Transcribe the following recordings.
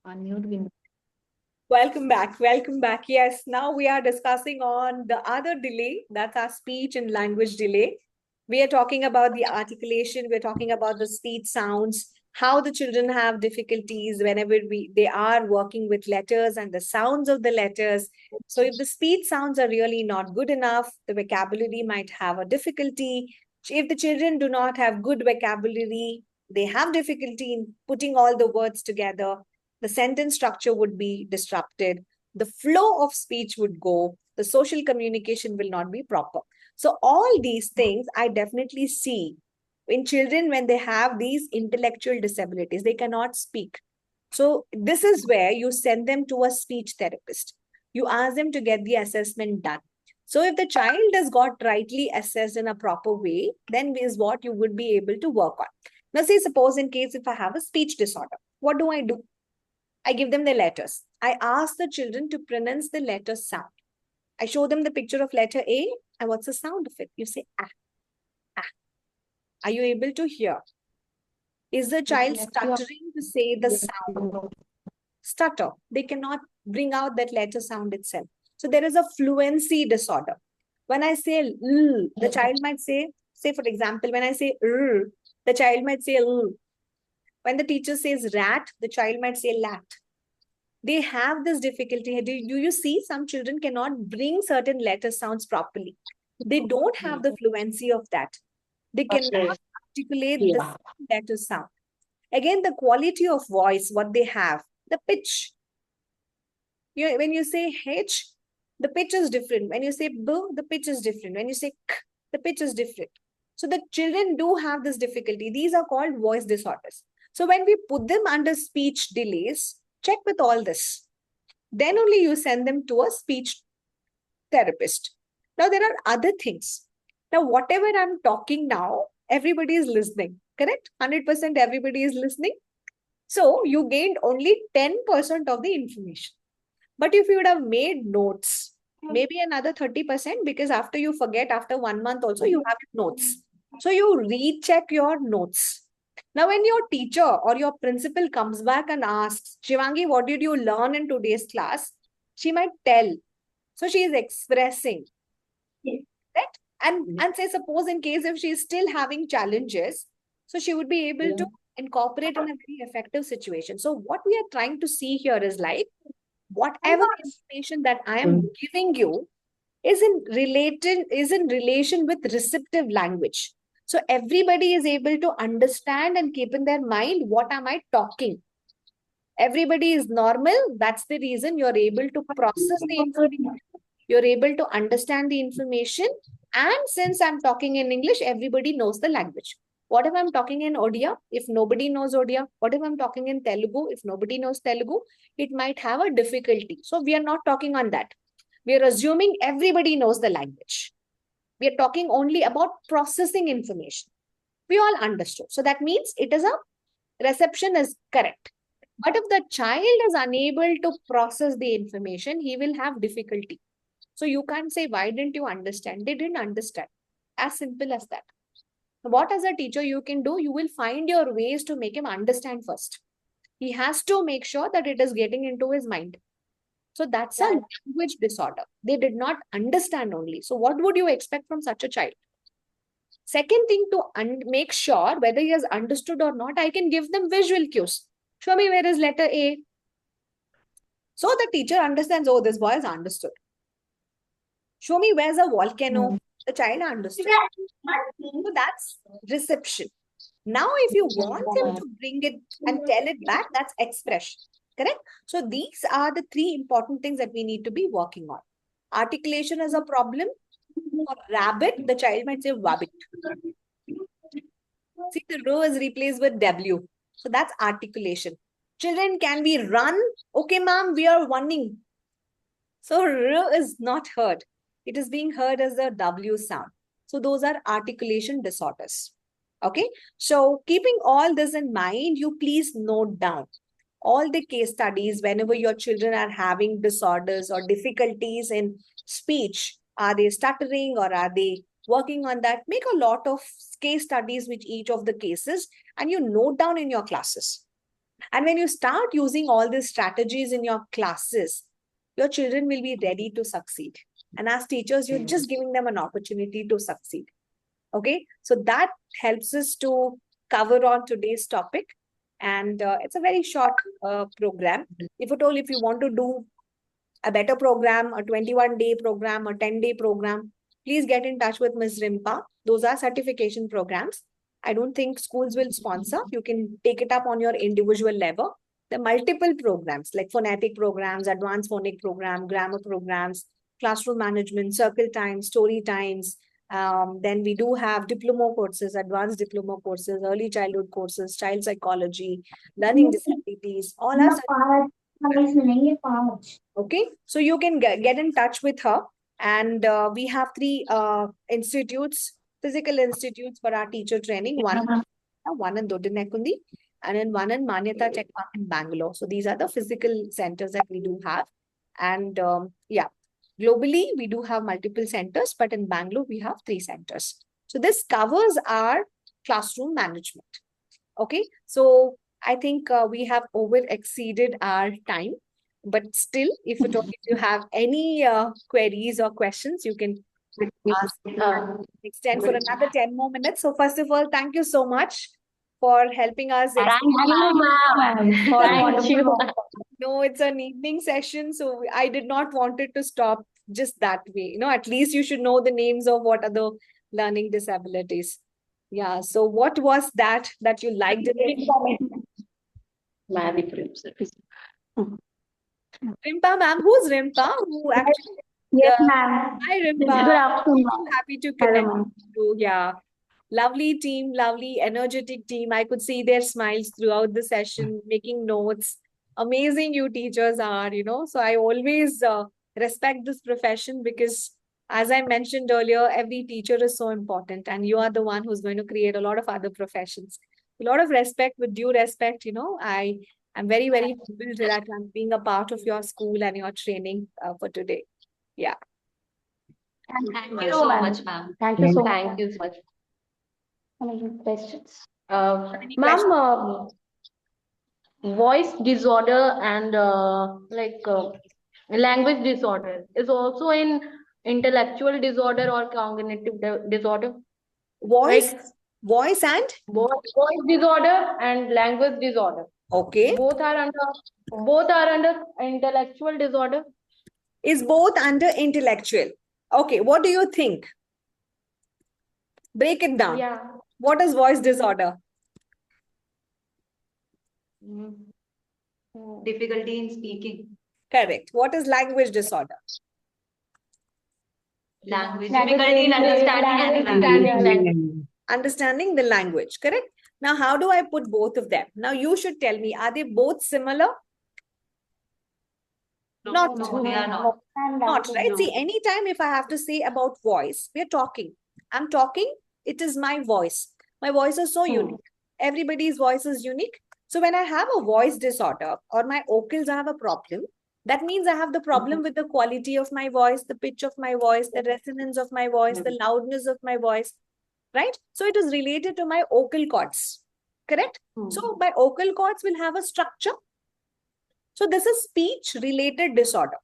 Unmute window. Welcome back. Welcome back. Yes, now we are discussing on the other delay. That's our speech and language delay. We are talking about the articulation. We're talking about the speech sounds, how the children have difficulties whenever they are working with letters and the sounds of the letters. So if the speech sounds are really not good enough, the vocabulary might have a difficulty. If the children do not have good vocabulary, they have difficulty in putting all the words together, the sentence structure would be disrupted, the flow of speech would go, the social communication will not be proper. So all these things I definitely see in children when they have these intellectual disabilities, they cannot speak. So this is where you send them to a speech therapist. You ask them to get the assessment done. So if the child has got rightly assessed in a proper way, then is what you would be able to work on. Now say suppose in case if I have a speech disorder, what do? I give them the letters. I ask the children to pronounce the letter sound. I show them the picture of letter A and what's the sound of it. You say ah, ah. Are you able to hear? Is the child stuttering to say the sound? Stutter. They cannot bring out that letter sound itself. So there is a fluency disorder. When I say l, the child might say for example, when I say r, the child might say l. When the teacher says rat, the child might say lat. They have this difficulty. Do you see some children cannot bring certain letter sounds properly? They don't have the fluency of that. They cannot articulate the letter sound. Again, the quality of voice, what they have, the pitch. When you say H, the pitch is different. When you say B, the pitch is different. When you say K, the pitch is different. So the children do have this difficulty. These are called voice disorders. So when we put them under speech delays, check with all this. Then only you send them to a speech therapist. Now, there are other things. Now, whatever I'm talking now, everybody is listening, correct? 100% everybody is listening. So, you gained only 10% of the information. But if you would have made notes, maybe another 30%, because after you forget, after 1 month also, you have notes. So, you recheck your notes. Now, when your teacher or your principal comes back and asks, Shivangi, what did you learn in today's class? She might tell. So she is expressing, right? And say, suppose in case if she is still having challenges, so she would be able to incorporate in a very effective situation. So what we are trying to see here is like, whatever information that I am giving you is in relation with receptive language. So everybody is able to understand and keep in their mind, what am I talking? Everybody is normal. That's the reason you're able to process the information. You're able to understand the information. And since I'm talking in English, everybody knows the language. What if I'm talking in Odia? If nobody knows Odia, what if I'm talking in Telugu? If nobody knows Telugu, it might have a difficulty. So we are not talking on that. We are assuming everybody knows the language. We are talking only about processing information. We all understood. So that means it is a reception is correct. But if the child is unable to process the information, he will have difficulty. So you can't say, why didn't you understand? They didn't understand. As simple as that. What as a teacher you can do, you will find your ways to make him understand first. He has to make sure that it is getting into his mind. So that's a language disorder. They did not understand only. So what would you expect from such a child? Second thing, to make sure whether he has understood or not, I can give them visual cues. Show me where is letter A. So the teacher understands, oh, this boy has understood. Show me where's a volcano. The child understood. So that's reception. Now, if you want him to bring it and tell it back, that's expression. Correct? So these are the three important things that we need to be working on. Articulation is a problem. For rabbit, the child might say wabbit. See, the rho is replaced with W. So that's articulation. Children, can we run? Okay, ma'am, we are running. So R is not heard. It is being heard as a W sound. So those are articulation disorders. Okay. So keeping all this in mind, you please note down all the case studies whenever your children are having disorders or difficulties in speech. Are they stuttering or are they working on that? Make a lot of case studies with each of the cases and you note down in your classes. And when you start using all these strategies in your classes, your children will be ready to succeed. And as teachers, you're just giving them an opportunity to succeed. Okay, so that helps us to cover on today's topic. And it's a very short program. If at all, if you want to do a better program, a 21-day program, a 10-day program, please get in touch with Ms. Rimpa. Those are certification programs. I don't think schools will sponsor. You can take it up on your individual level. There are multiple programs like phonetic programs, advanced phonic program, grammar programs, classroom management, circle times, story times. Then we do have diploma courses, advanced diploma courses, early childhood courses, child psychology, learning disabilities, all are okay, so you can get in touch with her. And we have three institutes, physical institutes for our teacher training. One in Dodinekundi, and then one in Manyata Tech Park in Bangalore. So these are the physical centers that we do have. And yeah, globally, we do have multiple centers, but in Bangalore, we have 3 centers. So this covers our classroom management. Okay, so I think we have over exceeded our time, but still, if you have any queries or questions, you can ask, extend for another 10 more minutes. So first of all, thank you so much for helping us. Thank you, ma'am. Thank you. No, it's an evening session, so I did not want it to stop just that way. At least you should know the names of what are the learning disabilities. Yeah, so what was that you liked in it? Rimpa ma'am, who's Rimpa? Who actually? Yes, ma'am. Hi Rimpa. Good afternoon. So happy to connect with you. Yeah, lovely team, lovely energetic team. I could see their smiles throughout the session, making notes. Amazing you teachers are, So I always respect this profession because, as I mentioned earlier, every teacher is so important, and you are the one who's going to create a lot of other professions. A lot of respect, with due respect, I'm very, very humbled that I'm being a part of your school and your training for today. Yeah. Thank you so much, ma'am. Thank you so much. Thank you so much. Any questions? Ma'am, voice disorder and language disorder is also an intellectual disorder or cognitive disorder. Voice, Right? voice and voice disorder and language disorder. Okay. Both are under intellectual disorder. Is both under intellectual. Okay, what do you think? Break it down. Yeah. What is voice disorder? Difficulty in speaking. Correct. What is language disorder? Language. Difficulty in understanding. Understanding the language. Correct. Now, how do I put both of them? Now, you should tell me, are they both similar? No, Not. No, they are not. Not, right? See, anytime if I have to say about voice, we're talking. I'm talking, it is my voice. My voice is so unique. Everybody's voice is unique. So when I have a voice disorder or my vocals have a problem, that means I have the problem with the quality of my voice, the pitch of my voice, the resonance of my voice, the loudness of my voice, right? So it is related to my vocal cords, correct? So my vocal cords will have a structure. So this is speech related disorder.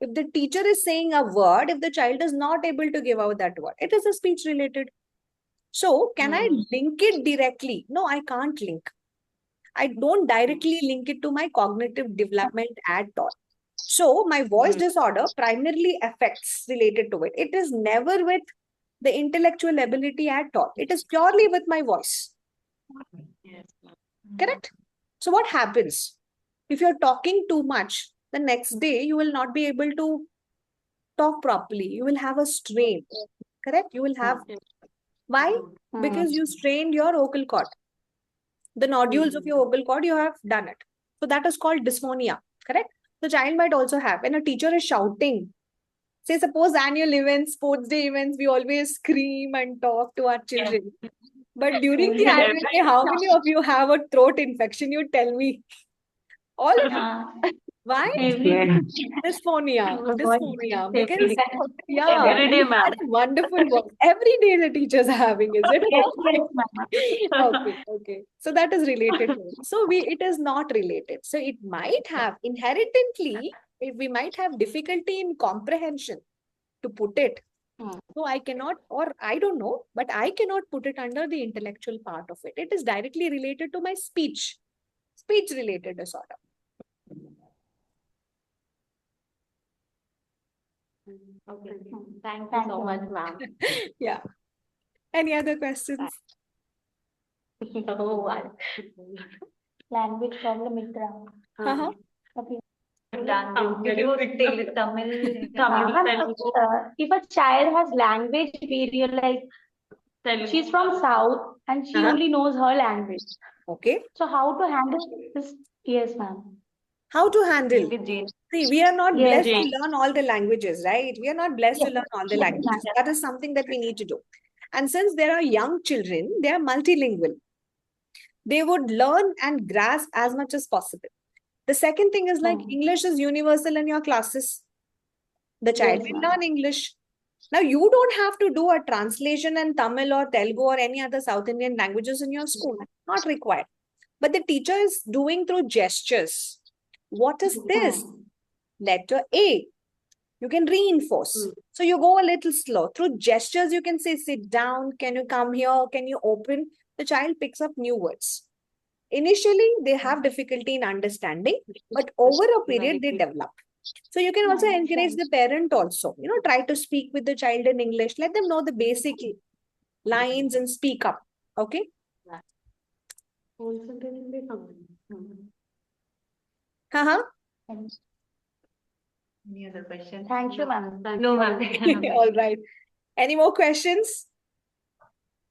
If the teacher is saying a word, if the child is not able to give out that word, it is a speech related. So can I link it directly? No, I can't link. I don't directly link it to my cognitive development at all. So my voice disorder primarily affects related to it. It is never with the intellectual ability at all. It is purely with my voice. Yes. Correct? So what happens? If you're talking too much, the next day you will not be able to talk properly. You will have a strain. Correct? You will have. Why? Because you strained your vocal cord. The nodules of your vocal cord, you have done it. So that is called dysphonia. Correct? The child might also have. When a teacher is shouting, say suppose annual events, sports day events, we always scream and talk to our children. But during the annual day, how many of you have a throat infection? You tell me. All of you. Why? Every Dysphonia. Because, every yeah, Every day, you ma'am. had a wonderful work. Every day the teachers are having, is it? yes, ma'am. Okay. So that is related to it. So it is not related. So it might have inherently, we might have difficulty in comprehension to put it. Hmm. So I cannot, or I don't know, but I cannot put it under the intellectual part of it. It is directly related to my speech related disorder. Okay. Thank you so much, ma'am. Yeah. Any other questions? No, language problem is Uh-huh. Did you take Tamil? if a child has language barrier, like she's from South and she Uh-huh. only knows her language. Okay. So how to handle this? Yes, ma'am. How to handle? Maybe Jane. See, we are not Yes, blessed ma'am. to learn all the languages, right? We are not blessed to Yes, learn all the yes, languages. ma'am. That is something that we need to do. And since there are young children, they are multilingual. They would learn and grasp as much as possible. The second thing is like English is universal in your classes. The child Yes, will ma'am. learn English. Now, you don't have to do a translation in Tamil or Telugu or any other South Indian languages in your school. Not required. But the teacher is doing through gestures. What is this? Letter A. You can reinforce. So you go a little slow. Through gestures, you can say, sit down. Can you come here? Can you open? The child picks up new words. Initially, they have difficulty in understanding, but over a period, they develop. So you can also encourage the parent also, try to speak with the child in English. Let them know the basic lines and speak up. Okay. Uh-huh. Any other question? Thank you, ma'am. No, ma'am. All right. Any more questions?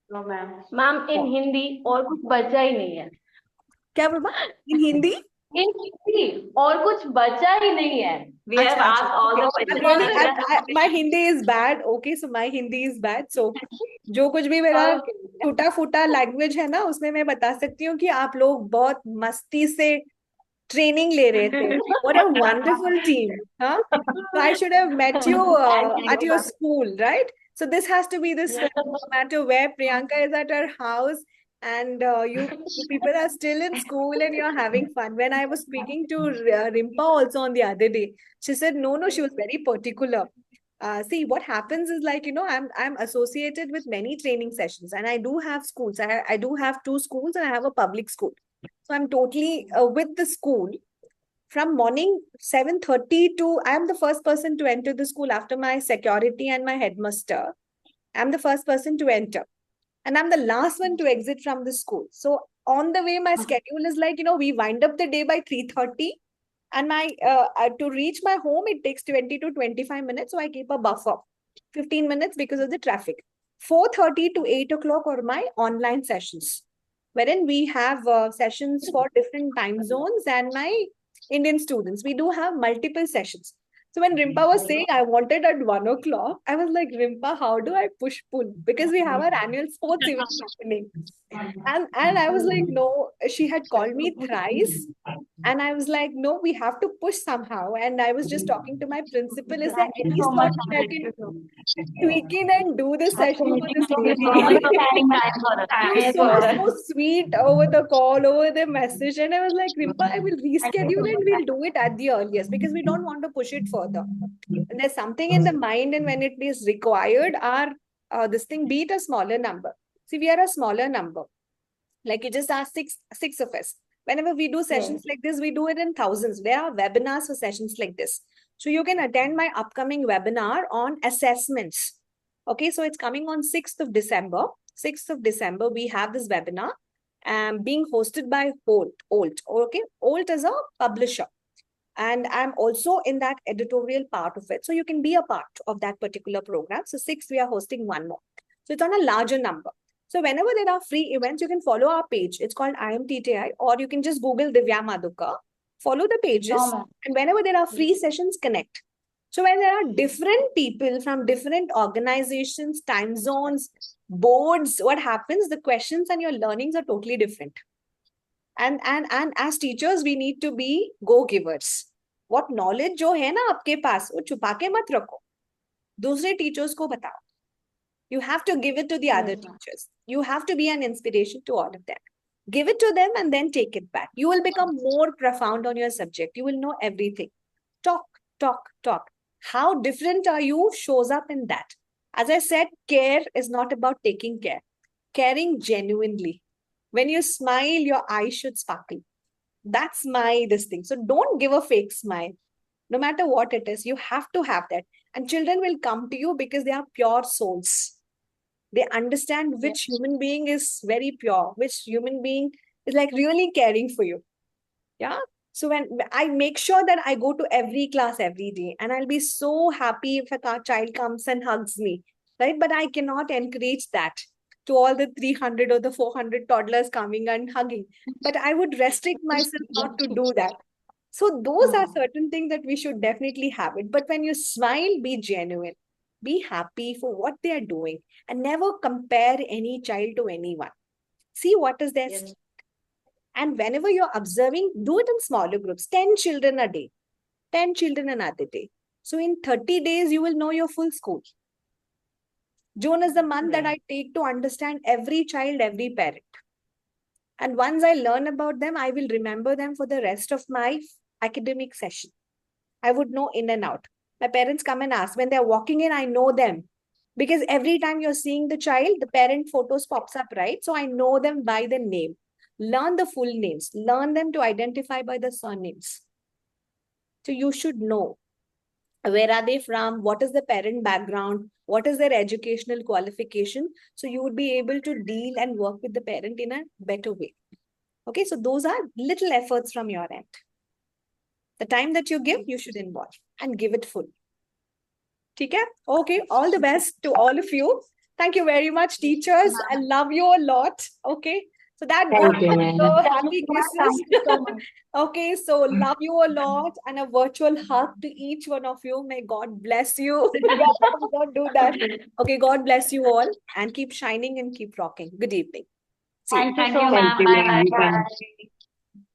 No, ma'am. Ma'am, in Hindi और कुछ बचा ही नहीं है. क्या बोला? In Hindi? In Hindi और कुछ बचा ही नहीं है. We have asked all the questions. My Hindi is bad. Okay, so my Hindi is bad. So जो कुछ भी मेरा टूटा फूटा लैंग्वेज है ना, उसमें मैं बता सकती हूँ कि आप लोग बहुत मस्ती से ट्रेनिंग ले रहे थे. What a wonderful team, huh? So I should have met you at your school, right? So this has to be the story, no matter where Priyanka is at her house and you people are still in school and you're having fun. When I was speaking to Rimpa also on the other day, she said no, she was very particular. See, what happens is like, I'm associated with many training sessions and I do have schools. I do have 2 schools and I have a public school. So I'm totally with the school from morning 7:30 to, I'm the first person to enter the school after my security and my headmaster. I'm the first person to enter. And I'm the last one to exit from the school. So on the way, my schedule is like, we wind up the day by 3:30. And my to reach my home, it takes 20 to 25 minutes. So I keep a buffer, 15 minutes because of the traffic. 4:30 to 8 o'clock are my online sessions, wherein we have sessions for different time zones and my Indian students. We do have multiple sessions. So when Rimpa was saying I wanted at 1 o'clock, I was like, Rimpa, how do I push pull? Because we have our annual sports event happening. And I was like, no, she had called me thrice. And I was like, no, we have to push somehow. And I was just talking to my principal. Is there Thank you any so sort much. I can tweak in and do the session for this lady? She was so sweet over the call, over the message. And I was like, Rimpa, I will reschedule and we'll do it at the earliest because we don't want to push it further. And there's something in the mind, and when it is required, our this thing, be it a smaller number. See, we are a smaller number. Like you just asked six of us. Whenever we do sessions like this, we do it in thousands. There are webinars for sessions like this. So you can attend my upcoming webinar on assessments. Okay, so it's coming on 6th of December. 6th of December, we have this webinar being hosted by Olt. Okay, Olt is a publisher. And I'm also in that editorial part of it. So you can be a part of that particular program. So 6, we are hosting one more. So it's on a larger number. So whenever there are free events, you can follow our page. It's called IMTTI, or you can just Google Divya Madhukar. Follow the pages, and whenever there are free sessions, connect. So when there are different people from different organizations, time zones, boards, what happens? The questions and your learnings are totally different. And as teachers, we need to be go-givers. what knowledge जो है ना आपके पास वो छुपा के मत रखो, दूसरे टीचर्स को बताओ. You have to give it to the other Yes, ma'am. teachers. You have to be an inspiration to all of them. Give it to them and then take it back. You will become more profound on your subject. You will know everything. Talk, talk, talk. How different are you shows up in that. As I said, care is not about taking care. Caring genuinely. When you smile, your eyes should sparkle. That's this thing. So don't give a fake smile. No matter what it is, you have to have that. And children will come to you because they are pure souls. They understand which human being is very pure, which human being is like really caring for you. Yeah. So when I make sure that I go to every class every day, and I'll be so happy if a child comes and hugs me, right? But I cannot encourage that to all the 300 or the 400 toddlers coming and hugging. But I would restrict myself not to do that. So those are certain things that we should definitely have it. But when you smile, be genuine, be happy for what they are doing, and never compare any child to anyone. See what is their Yes. and whenever you're observing, do it in smaller groups, 10 children a day, 10 children another day. So in 30 days, you will know your full school. June is the month that I take to understand every child, every parent. And once I learn about them, I will remember them for the rest of my academic session. I would know in and out. My parents come and ask. When they're walking in, I know them. Because every time you're seeing the child, the parent photos pops up, right? So I know them by the name. Learn the full names. Learn them to identify by the surnames. So you should know where are they from, what is the parent background, what is their educational qualification. So you would be able to deal and work with the parent in a better way. Okay, so those are little efforts from your end. The time that you give, you should involve and give it full. Okay? Okay, all the best to all of you. Thank you very much, teachers. I love you a lot. Okay. So that goes Thank you, ma'am. the happy kisses. Thank you so much. Okay, so love you a lot and a virtual hug to each one of you. May God bless you. Don't do that. Okay, God bless you all and keep shining and keep rocking. Good evening. See you. Thank you so Thank you, much. ma'am. Thank you, Bye ma'am. bye. Bye.